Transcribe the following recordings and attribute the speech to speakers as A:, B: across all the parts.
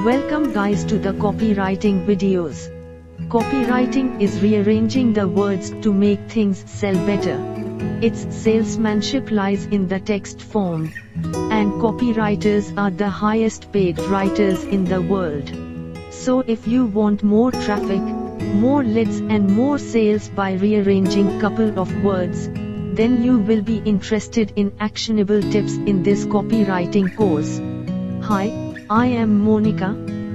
A: Welcome guys to the copywriting videos. Copywriting is rearranging the words to make things sell better. Its salesmanship lies in the text form. And copywriters are the highest paid writers in the world. So if you want more traffic, more leads and more sales by rearranging couple of words, then you will be interested in actionable tips in this copywriting course. Hi, I am Monica,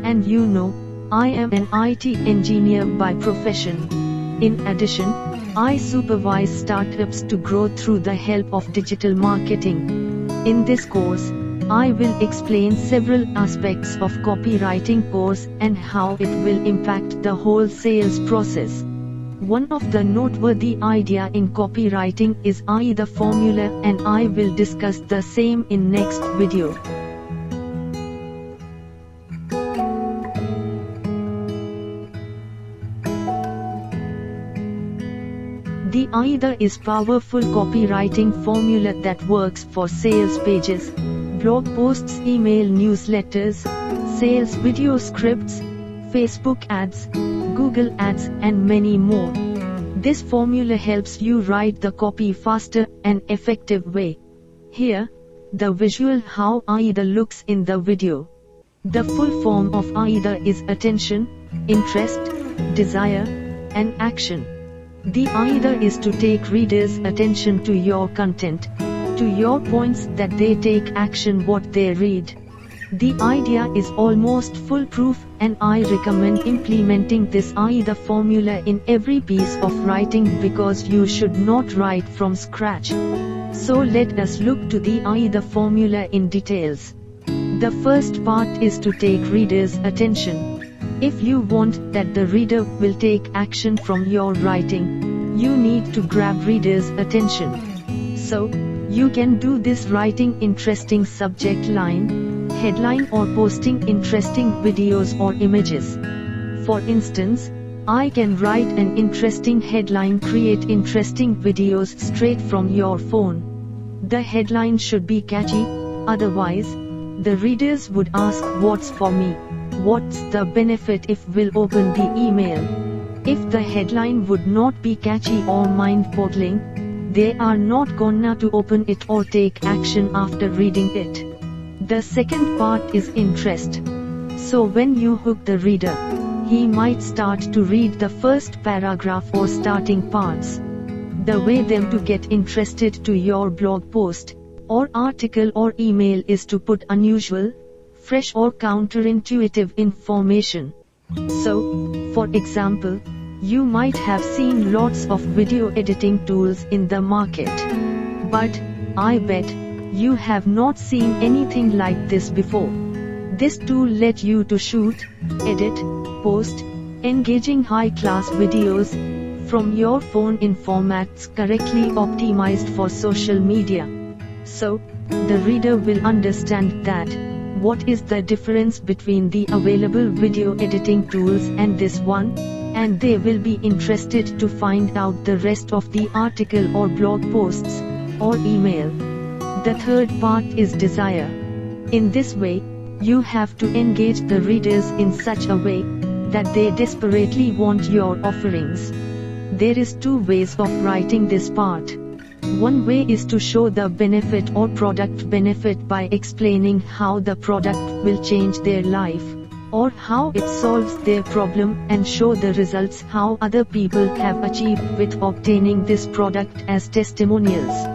A: and you know, I am an IT engineer by profession. In addition, I supervise startups to grow through the help of digital marketing. In this course, I will explain several aspects of copywriting course and how it will impact the whole sales process. One of the noteworthy idea in copywriting is the formula, and I will discuss the same in next video. The either is powerful copywriting formula that works for sales pages, blog posts, email newsletters, sales video scripts, Facebook ads, Google ads and many more. This formula helps you write the copy faster and effective way. Here, the visual how either looks in the video. The full form of either is attention, interest, desire, and action. The either is to take readers' attention to your content, to your points that they take action what they read. The idea is almost foolproof, and I recommend implementing this either formula in every piece of writing because you should not write from scratch. So let us look to the either formula in details. The first part is to take readers' attention. If you want that the reader will take action from your writing, you need to grab readers' attention. So, you can do this writing interesting subject line, headline or posting interesting videos or images. For instance, I can write an interesting headline, create interesting videos straight from your phone. The headline should be catchy, otherwise, the readers would ask what's for me, what's the benefit if we'll open the email. If the headline would not be catchy or mind-boggling, they are not gonna to open it or take action after reading it. The second part is interest. So when you hook the reader, he might start to read the first paragraph or starting parts. The way them to get interested to your blog post, or article or email is to put unusual, fresh or counterintuitive information. So, for example, you might have seen lots of video editing tools in the market. But, I bet, you have not seen anything like this before. This tool let you to shoot, edit, post, engaging high-class videos, from your phone in formats correctly optimized for social media. So, the reader will understand that, what is the difference between the available video editing tools and this one, and they will be interested to find out the rest of the article or blog posts, or email. The third part is desire. In this way, you have to engage the readers in such a way, that they desperately want your offerings. There is two ways of writing this part. One way is to show the benefit or product benefit by explaining how the product will change their life, or how it solves their problem, and show the results how other people have achieved with obtaining this product as testimonials.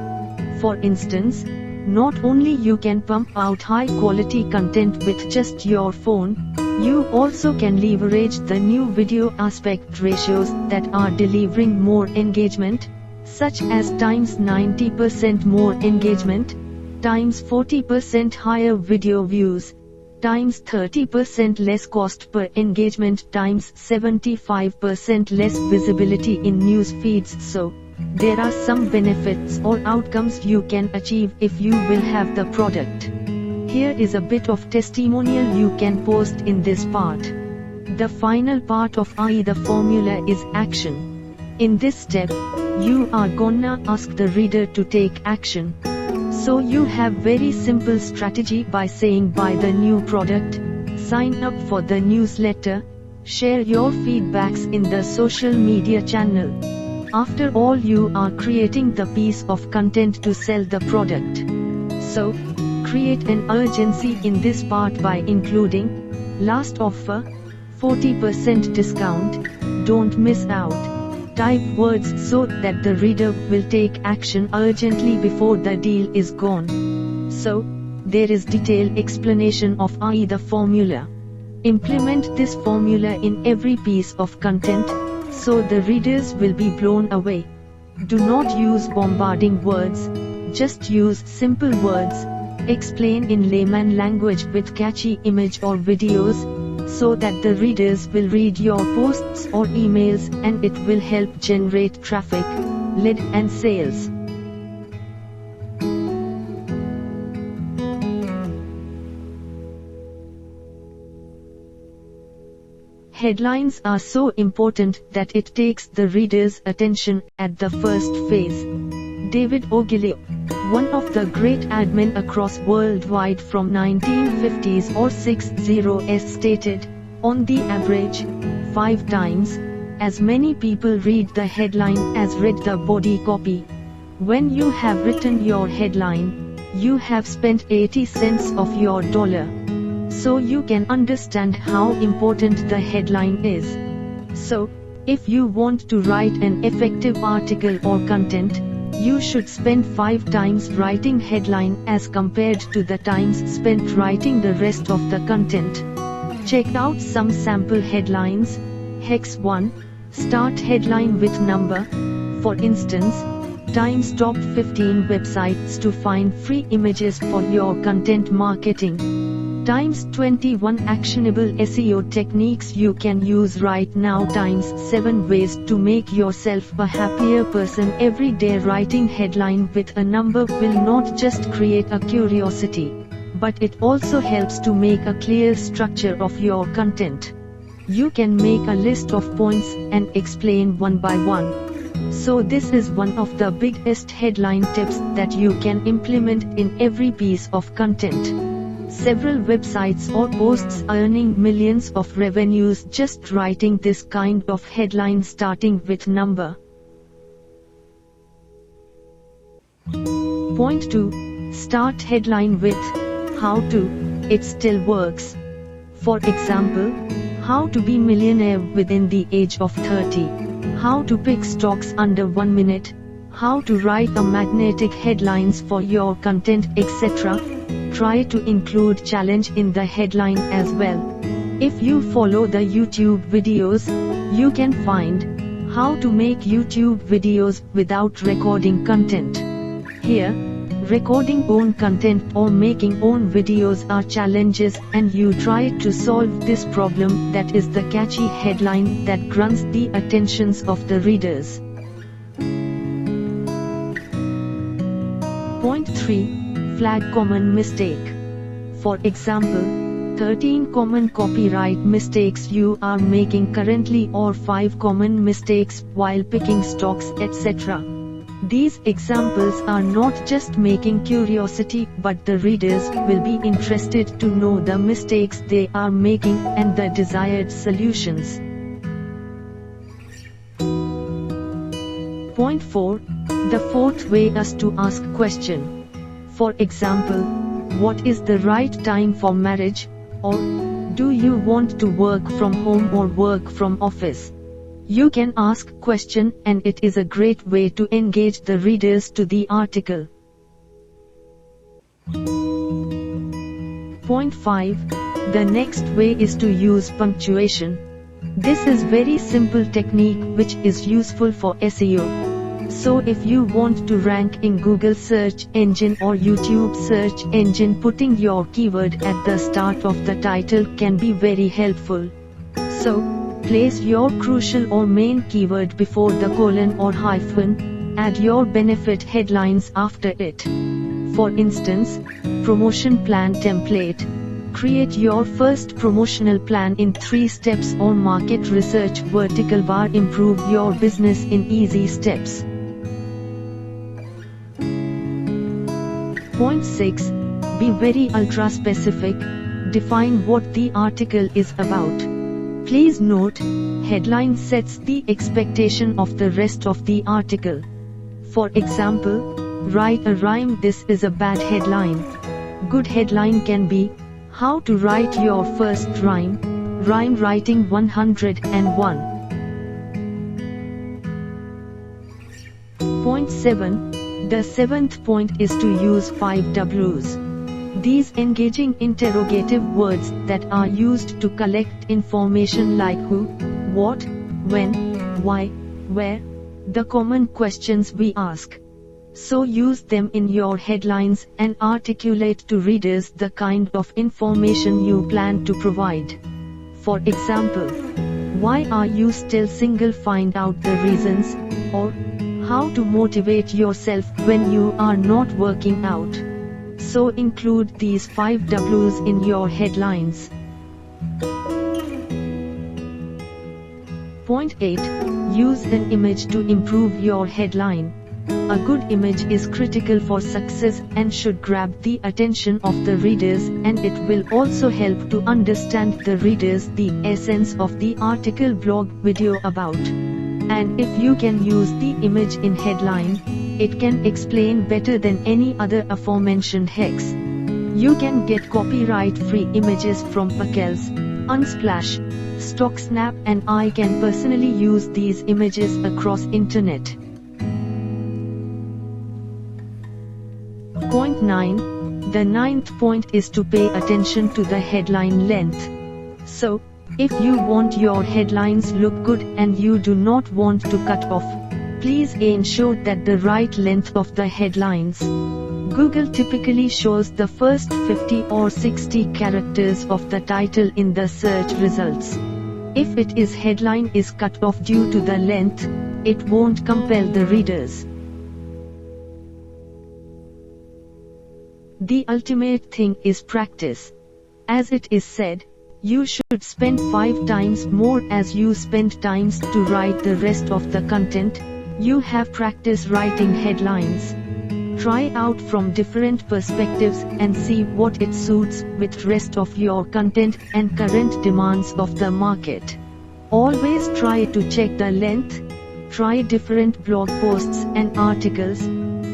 A: For instance, not only you can pump out high quality content with just your phone, you also can leverage the new video aspect ratios that are delivering more engagement, such as times 90% more engagement, times 40% higher video views, times 30% less cost per engagement, times 75% less visibility in news feeds. So, there are some benefits or outcomes you can achieve if you will have the product. Here is a bit of testimonial you can post in this part. The final part of the formula is action. In this step, you are gonna ask the reader to take action. So you have very simple strategy by saying buy the new product, Sign up for the newsletter. Share your feedbacks in the social media channel. After all, you are creating the piece of content to sell the product. So, create an urgency in this part by including last offer, 40% discount, don't miss out. Type words so that the reader will take action urgently before the deal is gone. So, there is detailed explanation of the formula. Implement this formula in every piece of content, so the readers will be blown away. Do not use bombarding words, just use simple words. Explain in layman language with catchy image or videos, so that the readers will read your posts or emails and it will help generate traffic, lead and sales. Headlines are so important that it takes the reader's attention at the first phase. David Ogilvy, one of the great admin across worldwide from 1950s or 60s, stated, on the average, 5 times as many people read the headline as read the body copy. When you have written your headline, you have spent 80 cents of your dollar. So you can understand how important the headline is. So, if you want to write an effective article or content, you should spend 5 times writing headline as compared to the times spent writing the rest of the content. Check out some sample headlines. Hex 1. Start headline with number. For instance, Times Top 15 websites to find free images for your content marketing. Times 21 actionable SEO techniques you can use right now. Times 7 ways to make yourself a happier person every day. Writing headline with a number will not just create a curiosity, but it also helps to make a clear structure of your content. You can make a list of points and explain one by one. So this is one of the biggest headline tips that you can implement in every piece of content. Several websites or posts earning millions of revenues just writing this kind of headline starting with number. Point 2. Start headline with how to. It still works. For example, how to be millionaire within the age of 30. How to pick stocks under 1 minute. How to write a magnetic headlines for your content, etc. Try to include challenge in the headline as well. If you follow the YouTube videos, you can find how to make YouTube videos without recording content. Here, recording own content or making own videos are challenges, and you try to solve this problem. That is the catchy headline that grabs the attentions of the readers. Point 3. Flag common mistake. For example, 13 common copyright mistakes you are making currently, or 5 common mistakes while picking stocks, etc. These examples are not just making curiosity, but the readers will be interested to know the mistakes they are making and the desired solutions. Point 4. The fourth way is to ask question. For example, what is the right time for marriage? Or, do you want to work from home or work from office? You can ask question, and it is a great way to engage the readers to the article. Point 5. The next way is to use punctuation. This is very simple technique which is useful for SEO. So if you want to rank in Google search engine or YouTube search engine, putting your keyword at the start of the title can be very helpful. So, place your crucial or main keyword before the colon or hyphen, add your benefit headlines after it. For instance, promotion plan template. Create your first promotional plan in 3 steps, or market research vertical bar. Improve your business in easy steps. Point 6. Be very ultra specific. Define what the article is about. Please note, headline sets the expectation of the rest of the article. For example, write a rhyme. This is a bad headline. Good headline can be, How to write your first rhyme, Rhyme Writing 101. Point 7. The seventh point is to use 5 Ws. These engaging interrogative words that are used to collect information like who, what, when, why, where, the common questions we ask. So use them in your headlines and articulate to readers the kind of information you plan to provide. For example, why are you still single? Find out the reasons, or how to motivate yourself when you are not working out. So include these 5 Ws in your headlines. Point 8. Use an image to improve your headline. A good image is critical for success and should grab the attention of the readers, and it will also help to understand the readers the essence of the article, blog, video about. And if you can use the image in headline, it can explain better than any other aforementioned hex. You can get copyright-free images from Pakel's, Unsplash, StockSnap, and I can personally use these images across internet. Point 9. The ninth point is to pay attention to the headline length. So, if you want your headlines look good and you do not want to cut off, please ensure that the right length of the headlines. Google typically shows the first 50 or 60 characters of the title in the search results. If its headline is cut off due to the length, it won't compel the readers. The ultimate thing is practice. As it is said, you should spend 5 times more as you spend times to write the rest of the content. You have practice writing headlines. Try out from different perspectives and see what it suits with rest of your content and current demands of the market. Always try to check the length. Try different blog posts and articles.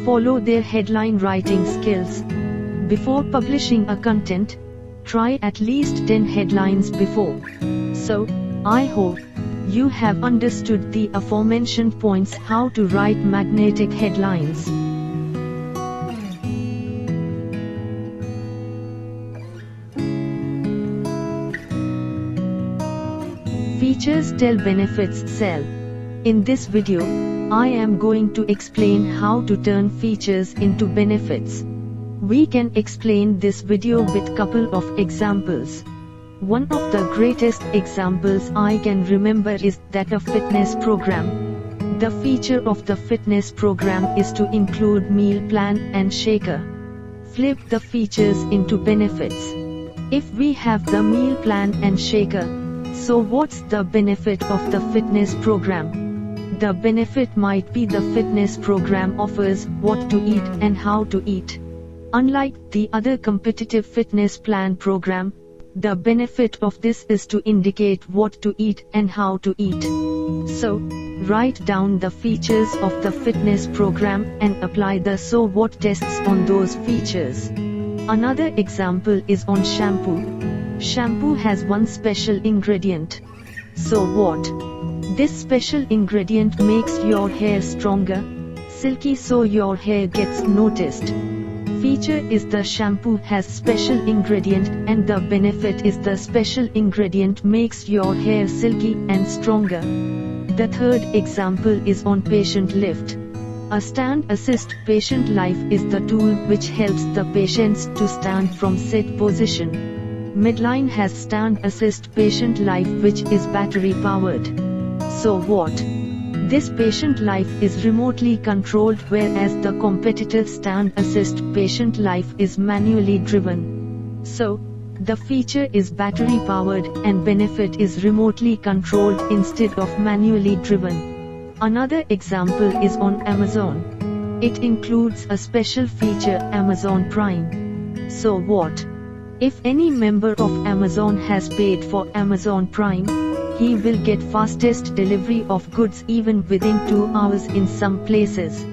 A: Follow their headline writing skills. Before publishing a content, try at least 10 headlines before. So, I hope you have understood the aforementioned points how to write magnetic headlines. Features tell, benefits sell. In this video, I am going to explain how to turn features into benefits. We can explain this video with couple of examples. One of the greatest examples I can remember is that a fitness program. The feature of the fitness program is to include meal plan and shaker. Flip the features into benefits. If we have the meal plan and shaker, so what's the benefit of the fitness program? The benefit might be the fitness program offers what to eat and how to eat. Unlike the other competitive fitness plan program, the benefit of this is to indicate what to eat and how to eat. So, write down the features of the fitness program and apply the so what tests on those features. Another example is on shampoo. Shampoo has one special ingredient. So what? This special ingredient makes your hair stronger, silky, so your hair gets noticed. Feature is the shampoo has special ingredient and the benefit is the special ingredient makes your hair silky and stronger. The third example is on patient lift. A stand assist patient life is the tool which helps the patients to stand from sit position. Medline has stand assist patient life which is battery powered. So what? This patient life is remotely controlled, whereas the competitive stand assist patient life is manually driven. So, the feature is battery powered and benefit is remotely controlled instead of manually driven. Another example is on Amazon. It includes a special feature, Amazon Prime. So what? If any member of Amazon has paid for Amazon Prime, he will get fastest delivery of goods even within 2 hours in some places.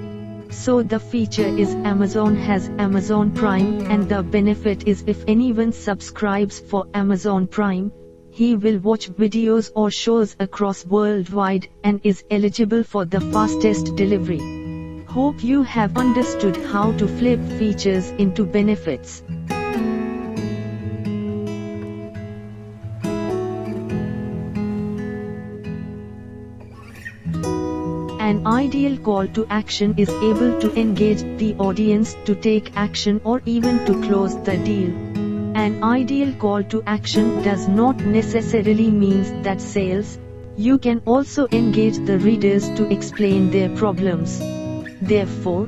A: So the feature is Amazon has Amazon Prime, and the benefit is if anyone subscribes for Amazon Prime, he will watch videos or shows across worldwide and is eligible for the fastest delivery. Hope you have understood how to flip features into benefits. An ideal call to action is able to engage the audience to take action or even to close the deal. An ideal call to action does not necessarily mean that sales. You can also engage the readers to explain their problems. Therefore,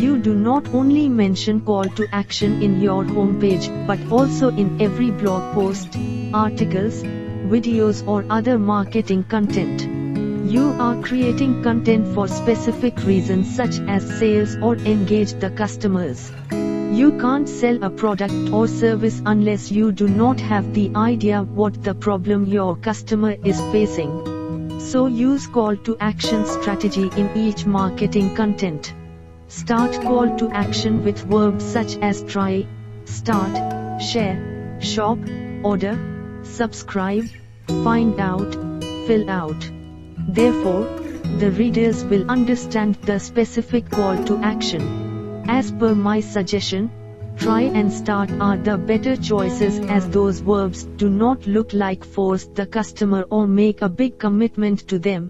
A: you do not only mention call to action in your homepage but also in every blog post, articles, videos or other marketing content. You are creating content for specific reasons such as sales or engage the customers. You can't sell a product or service unless you do not have the idea what the problem your customer is facing. So use call to action strategy in each marketing content. Start call to action with verbs such as try, start, share, shop, order, subscribe, find out, fill out. Therefore, the readers will understand the specific call to action. As per my suggestion, try and start are the better choices as those verbs do not look like force the customer or make a big commitment to them.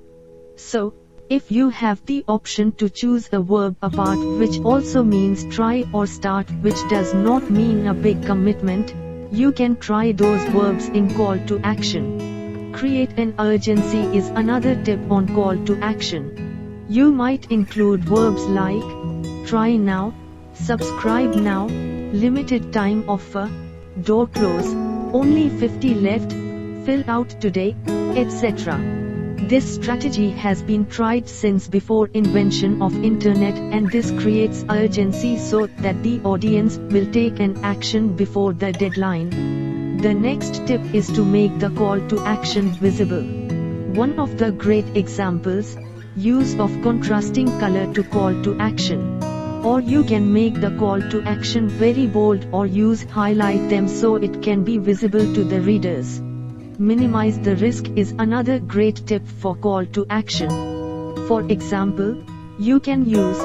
A: So, if you have the option to choose a verb apart which also means try or start which does not mean a big commitment, you can try those verbs in call to action. Create an urgency is another tip on call to action. You might include verbs like try now, subscribe now, limited time offer, door close, only 50 left, fill out today, etc. This strategy has been tried since before invention of internet, and this creates urgency so that the audience will take an action before the deadline. The next tip is to make the call to action visible. One of the great examples, use of contrasting color to call to action. Or you can make the call to action very bold or use highlight them so it can be visible to the readers. Minimize the risk is another great tip for call to action. For example, you can use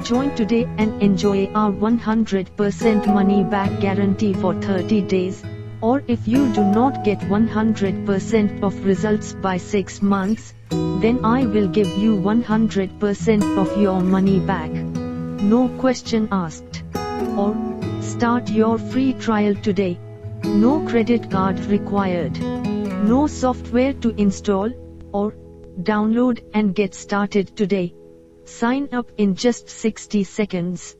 A: join today and enjoy our 100% money back guarantee for 30 days. Or if you do not get 100% of results by 6 months, then I will give you 100% of your money back. No question asked. Or, start your free trial today. No credit card required. No software to install, or, download and get started today. Sign up in just 60 seconds.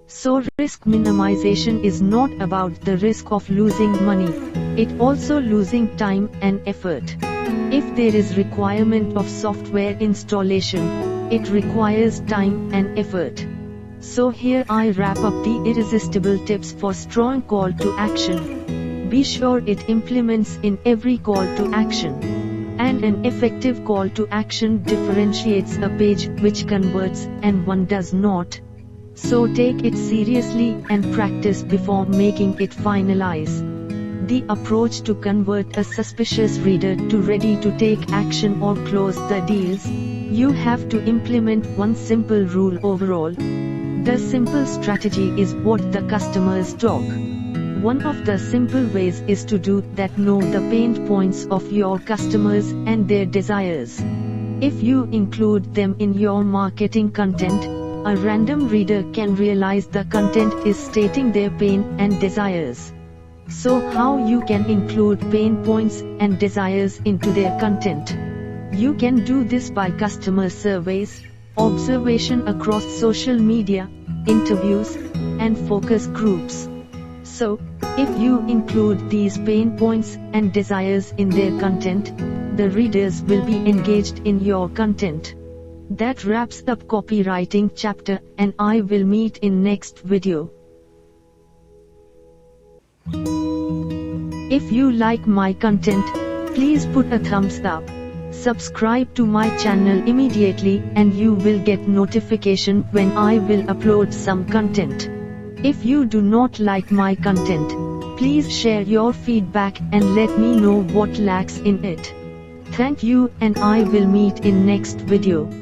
A: So risk minimization is not about the risk of losing money, it also losing time and effort. If there is requirement of software installation, it requires time and effort. So here I wrap up the irresistible tips for strong call to action. Be sure it implements in every call to action. And an effective call to action differentiates a page which converts and one does not. So take it seriously and practice before making it finalize. The approach to convert a suspicious reader to ready to take action or close the deals, you have to implement one simple rule overall. The simple strategy is what the customers talk. One of the simple ways is to do that: know the pain points of your customers and their desires. If you include them in your marketing content, a random reader can realize the content is stating their pain and desires. So how you can include pain points and desires into their content? You can do this by customer surveys, observation across social media, interviews, and focus groups. So, if you include these pain points and desires in their content, the readers will be engaged in your content. That wraps up copywriting chapter, and I will meet in next video. If you like my content, please put a thumbs up. Subscribe to my channel immediately and you will get notification when I will upload some content. If you do not like my content, please share your feedback and let me know what lacks in it. Thank you and I will meet in next video.